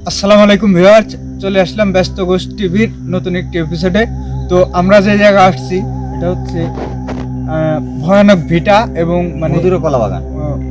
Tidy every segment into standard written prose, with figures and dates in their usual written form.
আসসালামু আলাইকুম ভিউয়ার্স, চলে আসলাম ব্যস্ত গোষ্ঠী টিভির নতুন একটি এপিসোডে। তো আমরা যে জায়গা আসছি এটা হচ্ছে ভয়ানক ভিটা এবং মানে ভুতুরে কলা বাগান,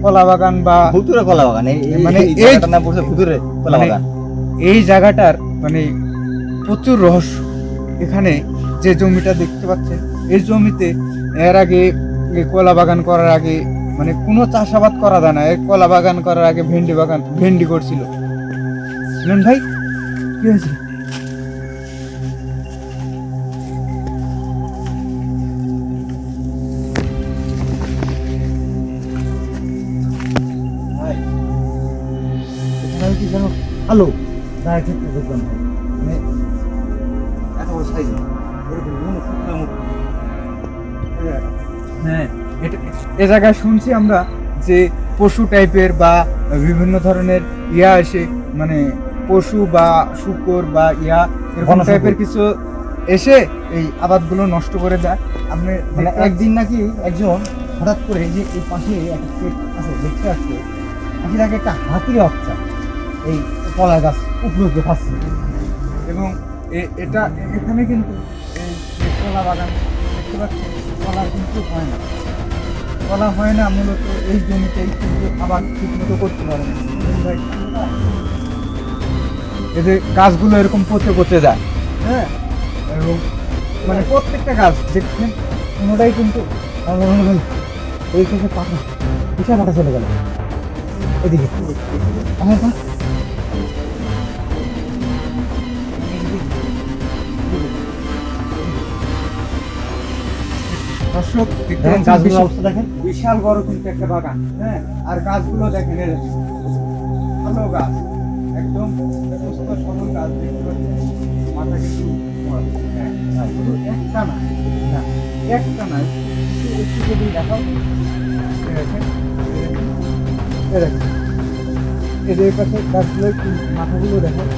কলা বাগান বা ভুতুরে কলা বাগান। মানে এই জায়গাটার নাম পড়ছে ভুতুরে কলা মানে বাগান। এই জায়গাটার মানে প্রচুর রহস্য। এখানে যে জমিটা দেখতে পাচ্ছেন, এই জমিতে এর আগে এই কলা বাগান করার আগে মানে কোনো চাষাবাদ করা যায় না। এই কলা বাগান করার আগে ভেন্ডি করছিল। শুনুন ভাই, কি হয়েছে? ভাই, এখানে আমি কি জানো আলো তার ক্ষেত্রে দেখলাম ভাই, মানে এত বড় সাইজ এরকম কোনো শুকনো মুখ। হ্যাঁ, এ জায়গায় শুনছি আমরা যে পশু টাইপের বা বিভিন্ন ধরনের ইয়া এসে মানে পশু বা শুকর বা এরকম বনশুকর। টাইপের কিছু এসে এই আবাদগুলো নষ্ট করে দেয়। আপনি মানে দেখতে একদিন নাকি একজন হঠাৎ করে যে এই পাশে একটা ক্ষেত আছে দেখতে আসছে, নাকি তাকে একটা হাতির বাচ্চা এই কলা গাছ উপরে উঠে খাচ্ছে। এবং এটা এখানে কিন্তু এই যে কলা বাগান দেখতে পাচ্ছেন, কলা কিন্তু হয় না। কলা হয় না মূলত এই জমিতেই, কিন্তু আবার ঠিক মতো করতে পারে না। ভাই, এই যে গাছগুলো এরকম পচে পচে যায়, হ্যাঁ, এবং মানে প্রত্যেকটা গাছ দেখছেন কোনোটাই কিন্তু আমার মনে হয় ওই থেকে পাতা বিশাল পাতা চলে গেল এদিকে। আমার পা দর্শক দেখতে দেখেন পাচ্ছেন গাছগুলোর অবস্থা দেখেন। বিশাল বড় কিন্তু একটা বাগান, হ্যাঁ, আর গাছগুলো দেখেন এর ভালো গাছ, একদম সুস্থ সবল গাছ দেখতে পাচ্ছেন। মাথা কিছু হ্যাঁ, শুধু একটা না, না, একটা না, একটু যদি দেখাও, এই দেখেন, এই দেখেন, এদের কাছে গাছগুলো একটু মাথাগুলো দেখেন,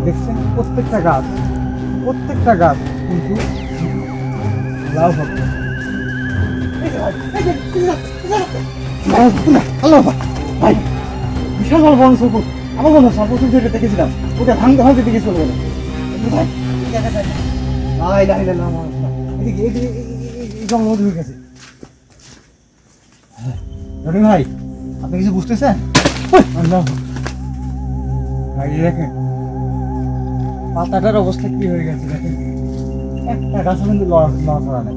দেখছেন প্রত্যেকটা গাছ কিন্তু লাভ হচ্ছে। হ্যালো ভাই, বিশাল বড় বড় সপুর। আমার মনে হয় সর্বশেষ যেটা দেখেছিলাম ওটা ভাঙতে ভাঙতে দিকে চলে গেল। ভাই লাই লাই লাই আমার এদিকে এদিকে এই জঙ্গল মধ্যে ঢুকে গেছে। রনি ভাই, আপনি কিছু বুঝতেছেন? আল্লাহ ভাই, দেখেন পাতাটার অবস্থা কি হয়ে গেছে দেখেন। একটা গাছও কিন্তু লড়াচড়া নেই।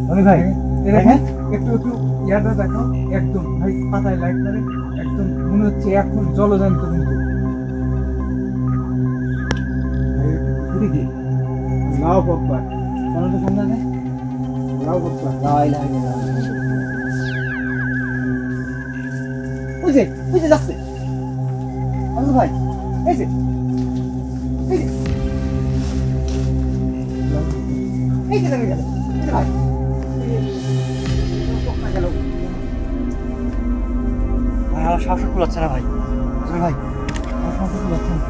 রনি ভাই দেখেন একটু একটু ইয়াটা দেখো, একদম ভাই পাতায় লাইট করে একদম মনে হচ্ছে এখন জলজান্ত কিন্তু। এদিকে লাউ পপ্পা, কেন তো সামনে নেই? লাউ পপ্পা, লাই লাই লাই ওই যে যাচ্ছে আনন্দ ভাই, এই যে এই যে এই যে লেগে গেল, এই যে ভাই গেল ভাই। আমার শ্বাস কুলাচ্ছে না ভাই, ভাই আমার শ্বাস কুলাচ্ছে না।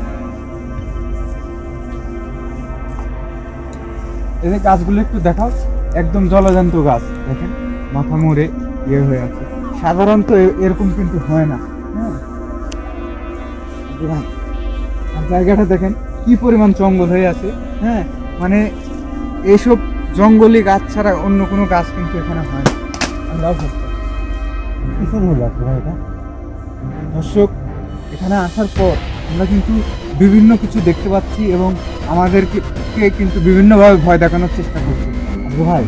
এই যে গাছগুলো একটু দেখাও, একদম জলজান্ত গাছ দেখেন, মাথা মুড়ে ইয়ে হয়ে আছে। সাধারণত এরকম কিন্তু হয় না, হ্যাঁ। ভাই আর জায়গাটা দেখেন কি পরিমাণ জঙ্গল হয়ে আছে, হ্যাঁ, মানে এইসব জঙ্গলি গাছ ছাড়া অন্য কোনো গাছ কিন্তু এখানে হয় না। আল্লাহ কিসের হলো ভাই এটা? দর্শক, এখানে আসার পর আমরা কিন্তু বিভিন্ন কিছু দেখতে পাচ্ছি এবং আমাদেরকে কিন্তু বিভিন্নভাবে ভয় দেখানোর চেষ্টা করছি। আব্দু ভাই,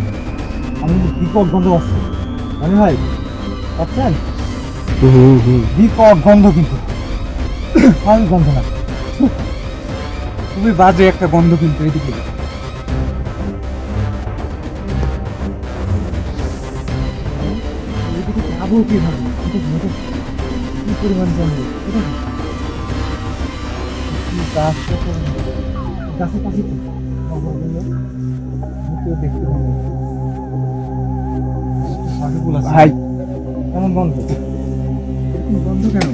আমি কিন্তু বিকট গন্ধ পাচ্ছি। আমি ভাই পাচ্ছেন বিকট গন্ধ, কিন্তু স্বাভাবিক গন্ধ না, খুবই বাজে একটা গন্ধ কিন্তু এদিকে। এদিকে যাবো কিভাবে? কি পরিমাণ জঙ্গল, এটা কি? কি গাছ, গাছের পাশে কি খবরগুলো কেউ দেখতে পাবো। ভাই, কেমন গন্ধ? এরকম গন্ধ কেন?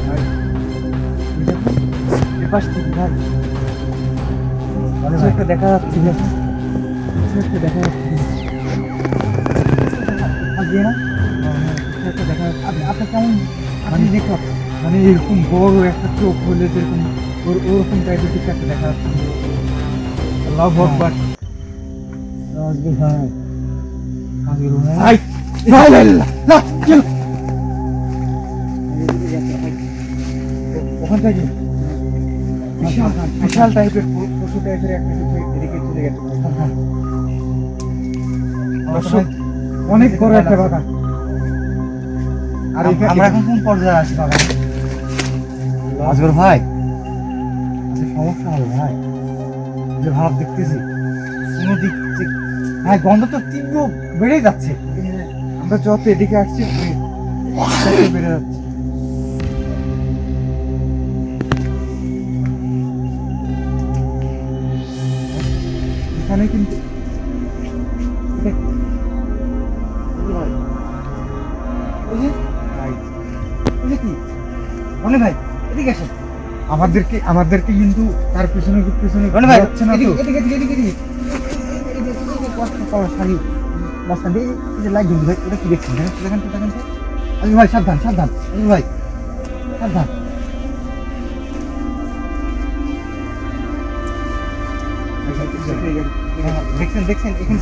ভাই, এপাশ থেকে ভাই মানে কিছু ভাই একটা দেখা যাচ্ছে। কিছু একটা দেখা যাচ্ছে আগে না কিছু একটা দেখা যাচ্ছে আপনার কেমন আপনি দেখতে পাচ্ছেন মানে এরকম বড় একটা চোখ হলে যেরকম ওরকম টাইপের কিছু একটা দেখা যাচ্ছে আল্লাহু আকবার রাজবীর ভাই রাজবীর ভাই লা লা লা লা ওখান থেকে বিশাল টাইপের পশু টাইপের একটা কিছু এদিকে চলে গেছে অনেক বড় একটা বাগান আর আমরা এখন কোন পর্যায়ে আছি বাগান আজগর ভাই আচ্ছা সমস্যা হবে ভাই যে ভাব দেখতেছি কোনো দিক থেকে ভাই গন্ধ তো তীব্র বেড়ে যাচ্ছে আমরা যত এদিকে আসছি বেড়ে যাচ্ছে এখানে কিন্তু আমাদেরকে কিন্তু তার পিছনে যাচ্ছে না তো ওটা কি দেখছেন দেখেন ভাই সাবধান ভাই সাবধান দেখছেন এখানে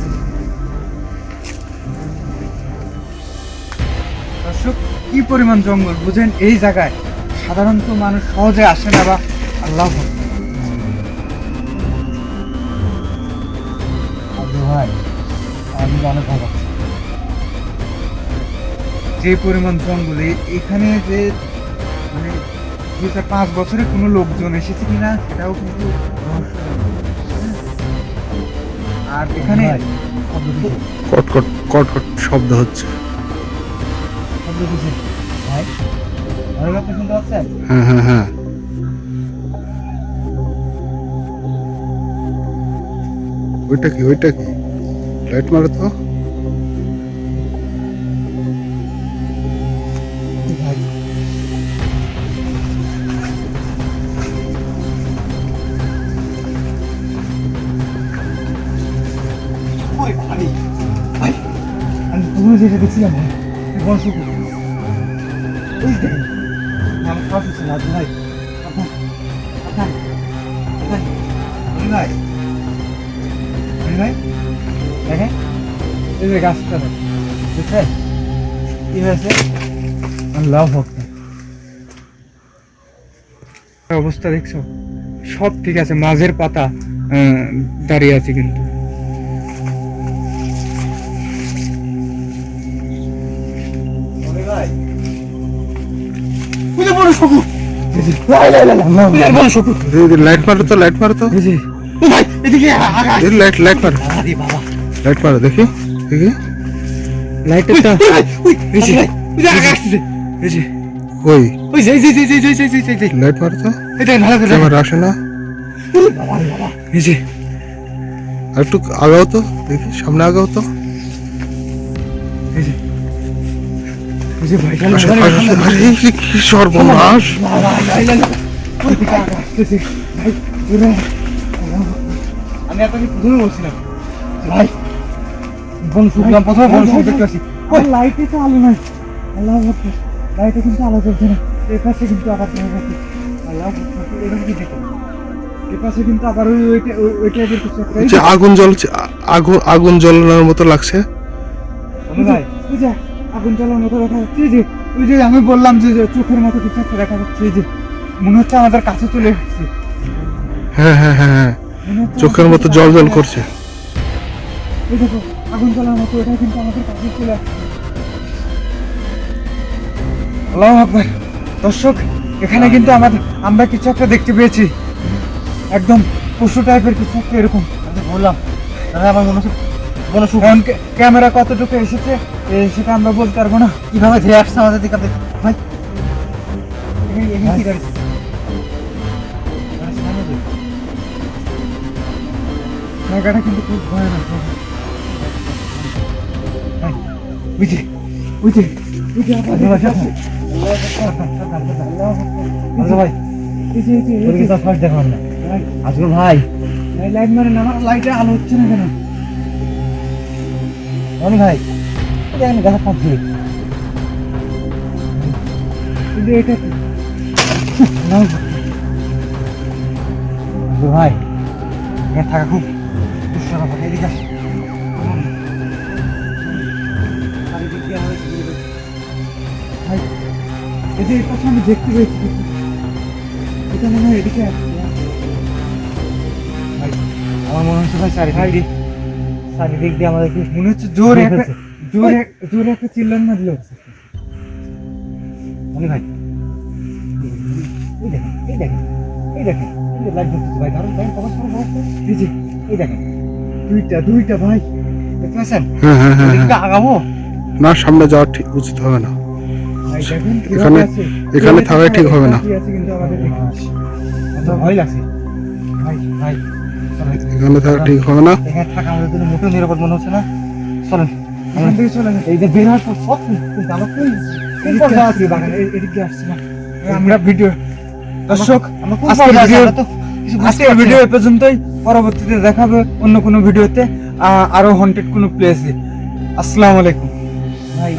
দর্শক কি পরিমাণ জঙ্গল বুঝেন এই জায়গায় সাধারণত মানুষ সহজে আসে না বা আল্লাহ ভাই আমি অনেক ভালো যে পরিমাণ জঙ্গল এখানে যে মানে 2-5 বছরে কোনো লোকজন এসেছে কিনা সেটাও কিন্তু আর এখানে কট শব্দ হচ্ছে ভাই আপনি শুনতে পাচ্ছেন হ্যাঁ ওইটা কি লাইট মারো তো আমি পুরো যেটা দেখছিলাম বড় শুকুর ওই দেখেন আমার খাওয়া দিচ্ছে না ভাই ভাই দেখেন এই যে গাছটা দেখছেন কি হয়েছে আল্লাহ অবস্থা দেখছো সব ঠিক আছে মাঝের পাতা দাঁড়িয়ে আছে কিন্তু লাইট মারো তো লাইট মারো দেখি লাইটটা কই লাইট মারো তো ক্যামেরা আসে না আর একটু আগাও তো দেখি সামনে আগাও তো সর্বনাশ আমি আপনাকে প্রথমে বলছিলাম ভাই লাইটে তো আলো নাই আল্লাহ লাইটে কিন্তু আলো চলছে না এর পাশে কিন্তু আবার আল্লাহ কি দেখে এর পাশে কিন্তু আবার ওই টাইপের কিছু আগুন জ্বলছে আগুন জ্বলানোর মতো লাগছে ভাই আগুন জ্বলার মতো দেখা যাচ্ছে যে ওই যে আমি বললাম যে চোখের মতো কিছু একটা দেখা যাচ্ছে যে মনে হচ্ছে আমাদের কাছে চলে এসেছে হ্যাঁ চোখের মতো জল করছে এই দেখো আগুন জ্বলার মতো এটা কিন্তু আমাদের কাছে চলে আসছে আল্লাহু আকবার দর্শক এখানে কিন্তু আমরা কিছু একটা দেখতে পেয়েছি একদম পশু টাইপের কিছু একটা এরকম বললাম আমার মনে হচ্ছে ক্যামেরা কতটুকু এসেছে সেটা আমরা বলতে পারবো না কিভাবে ধেয়ে আসছে আমাদের দিকে ভাই জায়গাটা কিন্তু খুব ভয়ানক ভাই লাইট মানে না লাইটে আলো হচ্ছে না কেন রনি ভাই এটা এখানে দেখা পাচ্ছি এটা কি? না, ভাই এখানে থাকা খুব দুষ্কর ব্যাপার। এদিকে আস। চারিদিক দিয়ে আমাদের ঘিরে রয়েছে। ভাই, এই যে এটা আমি দেখতে পেয়েছি, এটা মনে হয় এদিকে আসছে। ভাই, আমার মনে হচ্ছে ভাই চারিদিক দিয়ে আমাদের মনে হচ্ছে জোরে একটা চিল্লানো দিল। মনে ভাই এই দেখেন লাইট জ্বলতেছে ভাই। কারণ ভাই কত সময় বসতে এই যে এই দেখেন দুইটা ভাই দেখতে পাচ্ছেন? হ্যাঁ হ্যাঁ হ্যাঁ এদিকে আগাবো না, সামনে যাওয়া ঠিক উচিত হবে না। ভাই দেখেন এখানে থাকাই ঠিক হবে না। আছে কিন্তু আমাদের আমার ভয় লাগছে ভাই। এখানে থাকা ঠিক হবে না। এখানে থাকা আমাদের জন্য মোটেও নিরাপদ মনে হচ্ছে না। চলেন এখান থেকে চলে যাই। এই যে বের হওয়ার পর সব কিন্তু আমার কোন পর্যায়ে আছি বাগানে এদিকে আসছি না। আমরা ভিডিও দর্শক আমরা কোন আজকের পর্যায়ে আছি? ভিডিও আমরা তো কিছু বুঝতে আজকের পারছি ভিডিও না। এ পর্যন্তই। পরবর্তীতে দেখাবে অন্য কোনো ভিডিওতে আরো হন্টেড কোনো প্লেসে। আসসালামু আলাইকুম। ভাই